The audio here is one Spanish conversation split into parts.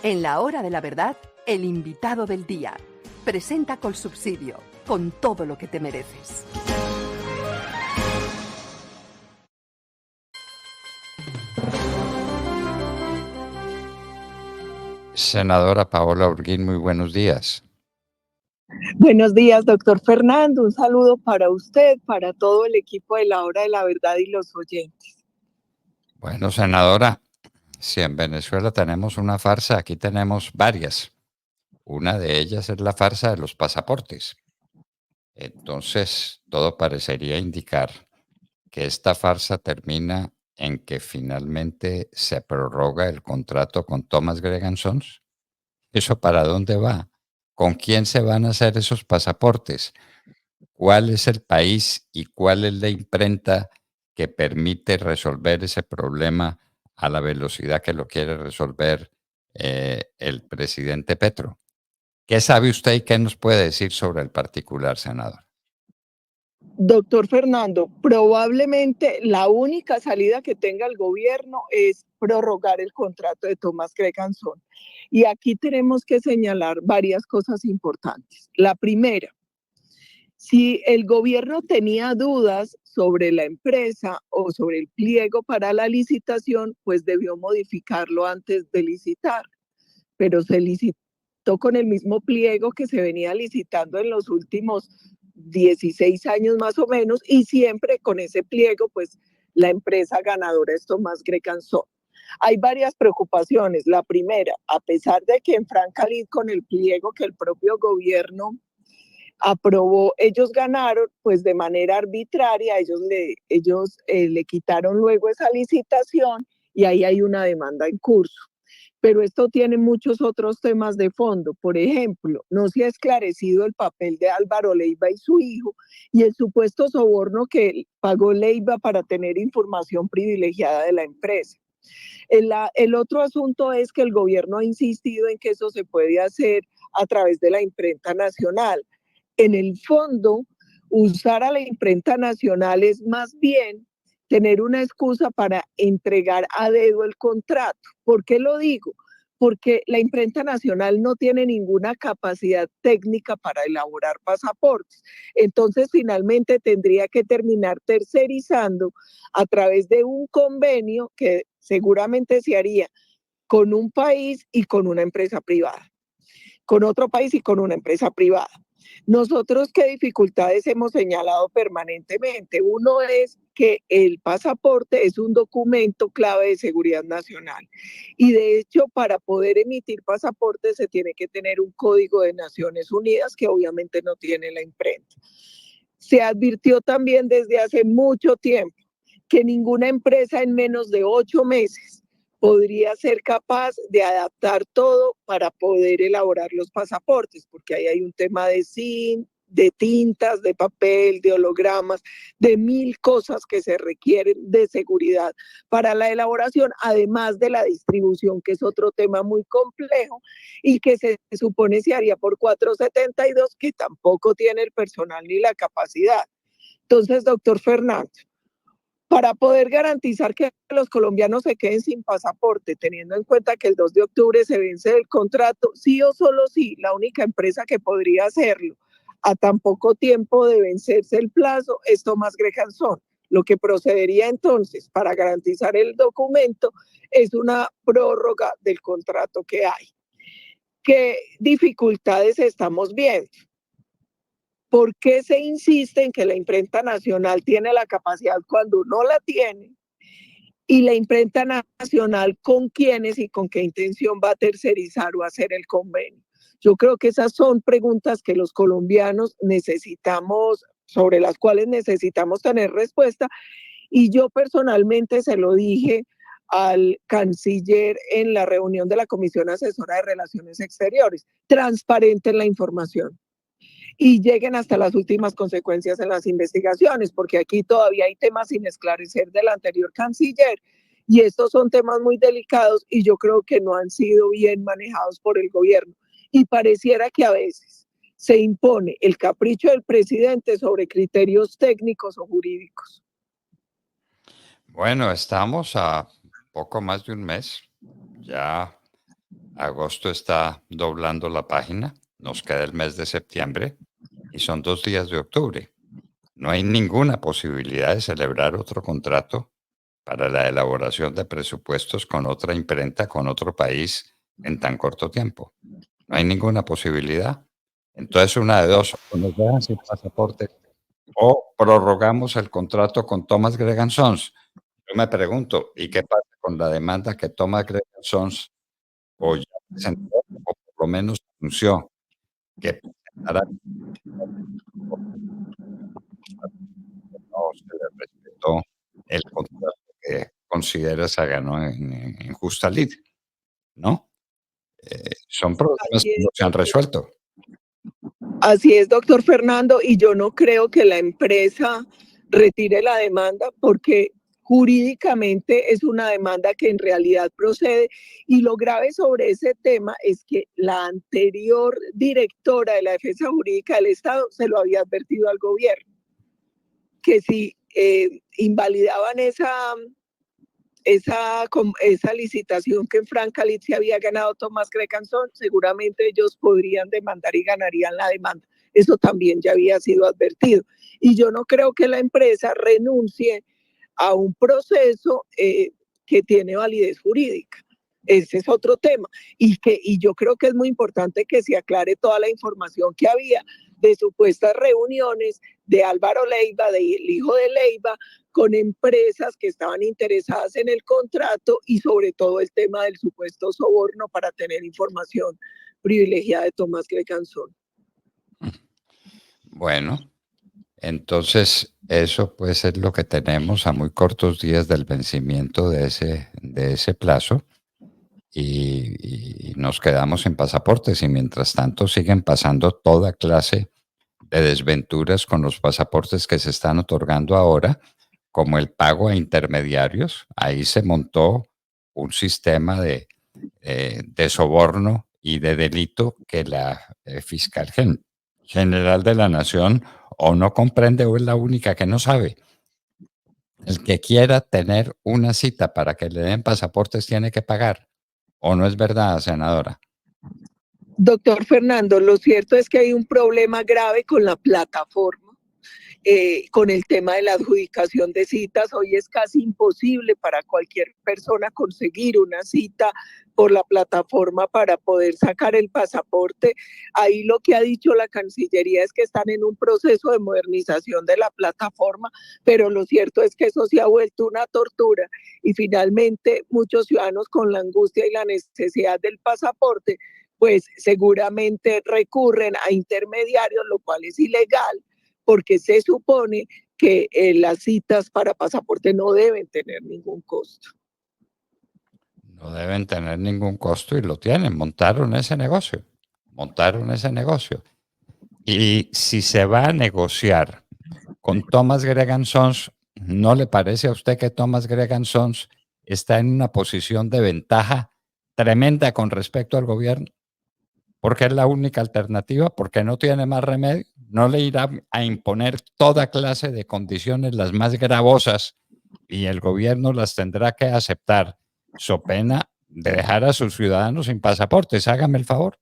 En la hora de la verdad, el invitado del día. Presenta Colsubsidio, con todo lo que te mereces. Senadora Paola Holguín, muy buenos días. Buenos días, doctor Fernando. Un saludo para usted, para todo el equipo de la Hora de la Verdad y los oyentes. Bueno, senadora, si en Venezuela tenemos una farsa, aquí tenemos varias. Una de ellas es la farsa de los pasaportes. Entonces, todo parecería indicar que esta farsa termina en que finalmente se prorroga el contrato con Thomas Gregan Sons. ¿Eso para dónde va? ¿Con quién se van a hacer esos pasaportes? ¿Cuál es el país y cuál es la imprenta que permite resolver ese problema a la velocidad que lo quiere resolver el presidente Petro? ¿Qué sabe usted y qué nos puede decir sobre el particular, senador? Doctor Fernando, probablemente la única salida que tenga el gobierno es prorrogar el contrato de Thomas Gregan Sons. Y aquí tenemos que señalar varias cosas importantes. La primera, si el gobierno tenía dudas sobre la empresa o sobre el pliego para la licitación, pues debió modificarlo antes de licitar, pero se licitó con el mismo pliego que se venía licitando en los últimos 16 años más o menos, y siempre con ese pliego, pues la empresa ganadora es Thomas Gregan Sons. Hay varias preocupaciones. La primera, a pesar de que en franca lid con el pliego que el propio gobierno aprobó, ellos ganaron, pues de manera arbitraria, ellos le quitaron luego esa licitación y ahí hay una demanda en curso. Pero esto tiene muchos otros temas de fondo. Por ejemplo, no se ha esclarecido el papel de Álvaro Leiva y su hijo y el supuesto soborno que pagó Leiva para tener información privilegiada de la empresa. El otro asunto es que el gobierno ha insistido en que eso se puede hacer a través de la imprenta nacional. En el fondo, usar a la imprenta nacional es más bien tener una excusa para entregar a dedo el contrato. ¿Por qué lo digo? Porque la imprenta nacional no tiene ninguna capacidad técnica para elaborar pasaportes. Entonces, finalmente tendría que terminar tercerizando a través de un convenio que seguramente se haría con un país y con una empresa privada, con otro país y con una empresa privada. Nosotros, ¿qué dificultades hemos señalado permanentemente? Uno es que el pasaporte es un documento clave de seguridad nacional y de hecho para poder emitir pasaporte se tiene que tener un código de Naciones Unidas que obviamente no tiene la imprenta. Se advirtió también desde hace mucho tiempo que ninguna empresa en menos de 8 meses podría ser capaz de adaptar todo para poder elaborar los pasaportes, porque ahí hay un tema de zinc, de tintas, de papel, de hologramas, de 1000 cosas que se requieren de seguridad para la elaboración, además de la distribución, que es otro tema muy complejo y que se supone se haría por 472, que tampoco tiene el personal ni la capacidad. Entonces, doctor Fernando, para poder garantizar que los colombianos se queden sin pasaporte, teniendo en cuenta que el 2 de octubre se vence el contrato, sí o solo sí, la única empresa que podría hacerlo a tan poco tiempo de vencerse el plazo es Thomas Gregan Sons. Lo que procedería entonces para garantizar el documento es una prórroga del contrato que hay. ¿Qué dificultades estamos viendo? ¿Por qué se insiste en que la imprenta nacional tiene la capacidad cuando no la tiene? Y la imprenta nacional, ¿con quiénes y con qué intención va a tercerizar o hacer el convenio? Yo creo que esas son preguntas que los colombianos necesitamos, sobre las cuales necesitamos tener respuesta. Y yo personalmente se lo dije al canciller en la reunión de la Comisión Asesora de Relaciones Exteriores, transparente la información y lleguen hasta las últimas consecuencias en las investigaciones, porque aquí todavía hay temas sin esclarecer del anterior canciller y estos son temas muy delicados y yo creo que no han sido bien manejados por el gobierno y pareciera que a veces se impone el capricho del presidente sobre criterios técnicos o jurídicos. Bueno, estamos a poco más de un mes ya Agosto está doblando la página, nos queda el mes de septiembre y son 2 días de octubre. No hay ninguna posibilidad de celebrar otro contrato para la elaboración de presupuestos con otra imprenta, con otro país en tan corto tiempo. No hay ninguna posibilidad. Entonces, una de dos, o nos dejan sin pasaporte o prorrogamos el contrato con Thomas Gregan Sons. Yo me pregunto, ¿y qué pasa con la demanda que Thomas Gregan Sons o ya presentó, o por lo menos anunció que presentará? No se le respetó el contrato que considera se ganó en justa lid, ¿no? Son problemas Así que no es, se han resuelto. así es, doctor Fernando, y yo no creo que la empresa retire la demanda porque jurídicamente es una demanda que en realidad procede y lo grave sobre ese tema es que la anterior directora de la Defensa Jurídica del Estado se lo había advertido al gobierno, que si invalidaban esa licitación que en Francalit se había ganado Tomás Grecanson, seguramente ellos podrían demandar y ganarían la demanda. Eso también ya había sido advertido. Y yo no creo que la empresa renuncie a un proceso que tiene validez jurídica. Ese es otro tema. Y yo creo que es muy importante que se aclare toda la información que había de supuestas reuniones de Álvaro Leiva, del hijo de Leiva, con empresas que estaban interesadas en el contrato y sobre todo el tema del supuesto soborno para tener información privilegiada de Tomás Grecanson. Bueno, entonces eso pues es lo que tenemos a muy cortos días del vencimiento de ese plazo y nos quedamos sin pasaportes y mientras tanto siguen pasando toda clase de desventuras con los pasaportes que se están otorgando ahora, como el pago a intermediarios. Ahí se montó un sistema de soborno y de delito que la fiscal general de la Nación o no comprende o es la única que no sabe. El que quiera tener una cita para que le den pasaportes tiene que pagar. ¿O no es verdad, senadora? Doctor Fernando, lo cierto es que hay un problema grave con la plataforma. Con el tema de la adjudicación de citas, hoy es casi imposible para cualquier persona conseguir una cita por la plataforma para poder sacar el pasaporte. Ahí lo que ha dicho la Cancillería es que están en un proceso de modernización de la plataforma, pero lo cierto es que eso se ha vuelto una tortura y finalmente muchos ciudadanos con la angustia y la necesidad del pasaporte, pues seguramente recurren a intermediarios, lo cual es ilegal porque se supone que las citas para pasaporte no deben tener ningún costo. No deben tener ningún costo y lo tienen. Montaron ese negocio. Montaron ese negocio. Y si se va a negociar con Thomas Gregan Sons, ¿no le parece a usted que Thomas Gregan Sons está en una posición de ventaja tremenda con respecto al gobierno? Porque es la única alternativa, porque no tiene más remedio. No le irá a imponer toda clase de condiciones, las más gravosas, y el gobierno las tendrá que aceptar, so pena de dejar a sus ciudadanos sin pasaportes. Hágame el favor.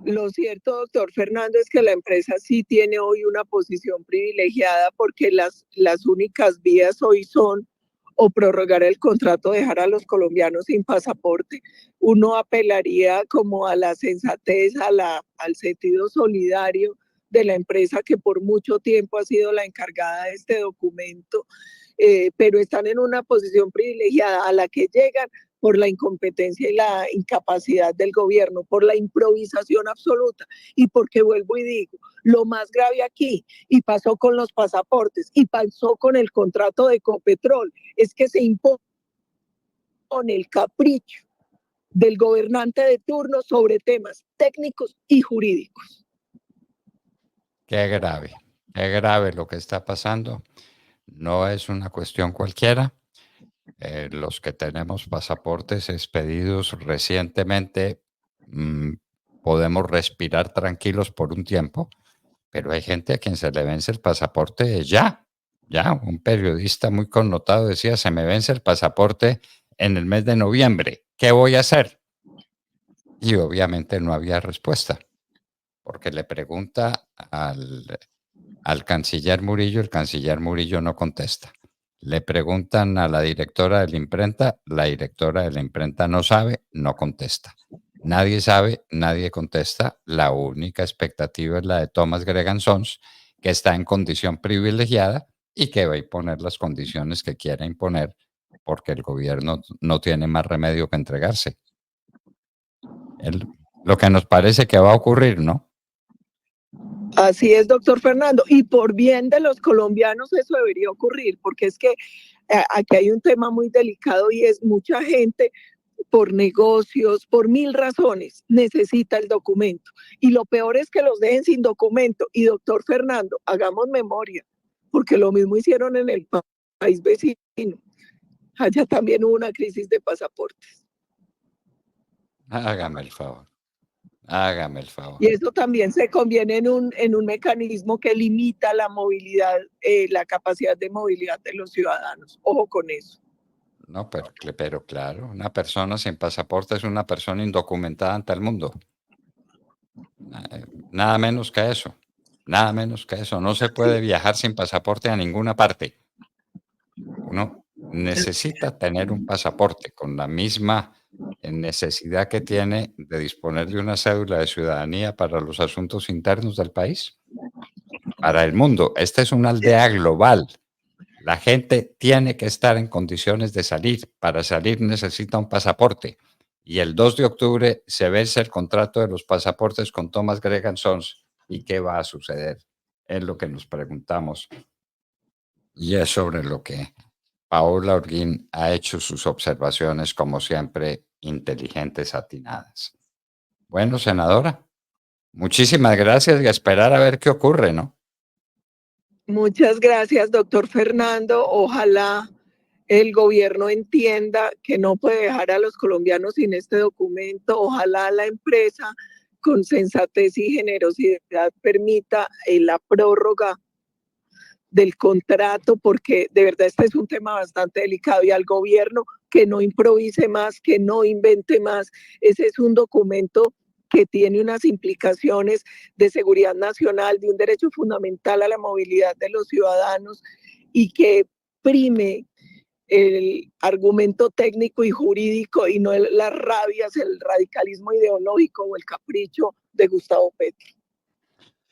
Lo cierto, doctor Fernando, es que la empresa sí tiene hoy una posición privilegiada porque las únicas vías hoy son o prorrogar el contrato, dejar a los colombianos sin pasaporte. Uno apelaría como a la sensatez, al sentido solidario de la empresa que por mucho tiempo ha sido la encargada de este documento, pero están en una posición privilegiada a la que llegan por la incompetencia y la incapacidad del gobierno, por la improvisación absoluta y porque vuelvo y digo, lo más grave aquí, y pasó con los pasaportes, y pasó con el contrato de Ecopetrol, es que se impone el capricho del gobernante de turno sobre temas técnicos y jurídicos. Qué grave lo que está pasando. No es una cuestión cualquiera. Los que tenemos pasaportes expedidos recientemente podemos respirar tranquilos por un tiempo, pero hay gente a quien se le vence el pasaporte ya. Un periodista muy connotado decía, se me vence el pasaporte en el mes de noviembre. ¿qué voy a hacer? Y obviamente no había respuesta, porque le pregunta al canciller Murillo, el canciller Murillo no contesta. Le preguntan a la directora de la directora de la imprenta no sabe, no contesta. Nadie sabe, nadie contesta. La única expectativa es la de Thomas Gregan Sons, que está en condición privilegiada y que va a imponer las condiciones que quiera imponer, porque el gobierno no tiene más remedio que entregarse. Lo que nos parece que va a ocurrir, ¿no? Así es, doctor Fernando. Y por bien de los colombianos eso debería ocurrir, porque es que aquí hay un tema muy delicado y es mucha gente por negocios, por 1000 razones, necesita el documento. Y lo peor es que los dejen sin documento. Y doctor Fernando, hagamos memoria, porque lo mismo hicieron en el país vecino. Allá también hubo una crisis de pasaportes. Hágame el favor. Hágame el favor. Y eso también se conviene en un mecanismo que limita la movilidad, la capacidad de movilidad de los ciudadanos. Ojo con eso. No, pero claro, una persona sin pasaporte es una persona indocumentada ante el mundo. Nada menos que eso. Nada menos que eso. No se puede viajar sin pasaporte a ninguna parte. Uno necesita tener un pasaporte con la misma necesidad que tiene de disponer de una cédula de ciudadanía para los asuntos internos del país, para el mundo. Esta es una aldea global. La gente tiene que estar en condiciones de salir. Para salir necesita un pasaporte. Y el 2 de octubre se vence el contrato de los pasaportes con Thomas Gregan Sons. ¿Y qué va a suceder? Es lo que nos preguntamos. Y es sobre lo que Paola Holguín ha hecho sus observaciones, como siempre, inteligentes, atinadas. Bueno, senadora, muchísimas gracias y a esperar a ver qué ocurre, ¿no? Muchas gracias, doctor Fernando. Ojalá el gobierno entienda que no puede dejar a los colombianos sin este documento. Ojalá la empresa, con sensatez y generosidad, permita la prórroga del contrato, porque de verdad este es un tema bastante delicado, y al gobierno que no improvise más, que no invente más. Ese es un documento que tiene unas implicaciones de seguridad nacional, de un derecho fundamental a la movilidad de los ciudadanos, y que prime el argumento técnico y jurídico y no las rabias, el radicalismo ideológico o el capricho de Gustavo Petro.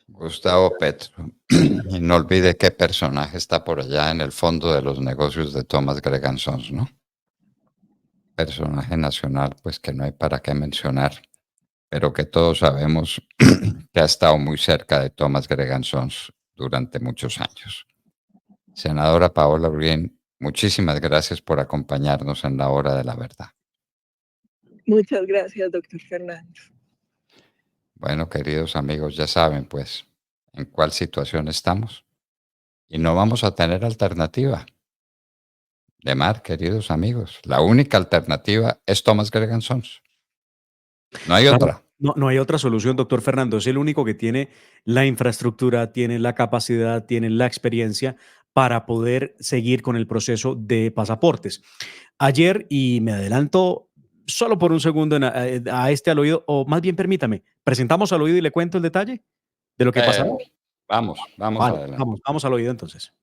Gustavo Petro. Y no olvide qué personaje está por allá en el fondo de los negocios de Thomas Gregan Sons, ¿no? Personaje nacional, pues que no hay para qué mencionar, pero que todos sabemos que ha estado muy cerca de Thomas Gregan Sons durante muchos años. Senadora Paola Holguín, muchísimas gracias por acompañarnos en la hora de la verdad. Muchas gracias, doctor Fernando. Bueno, queridos amigos, ya saben pues en cuál situación estamos y no vamos a tener alternativa. De mar, queridos amigos, la única alternativa es Thomas Gregan Sons. No hay Claro, otra. no hay otra solución, doctor Fernando. Es el único que tiene la infraestructura, tiene la capacidad, tiene la experiencia para poder seguir con el proceso de pasaportes. Ayer, y me adelanto solo por un segundo a este al oído, o más bien permítame, presentamos al oído y le cuento el detalle de lo que pasará. Vamos Vale, adelante. vamos al oído entonces.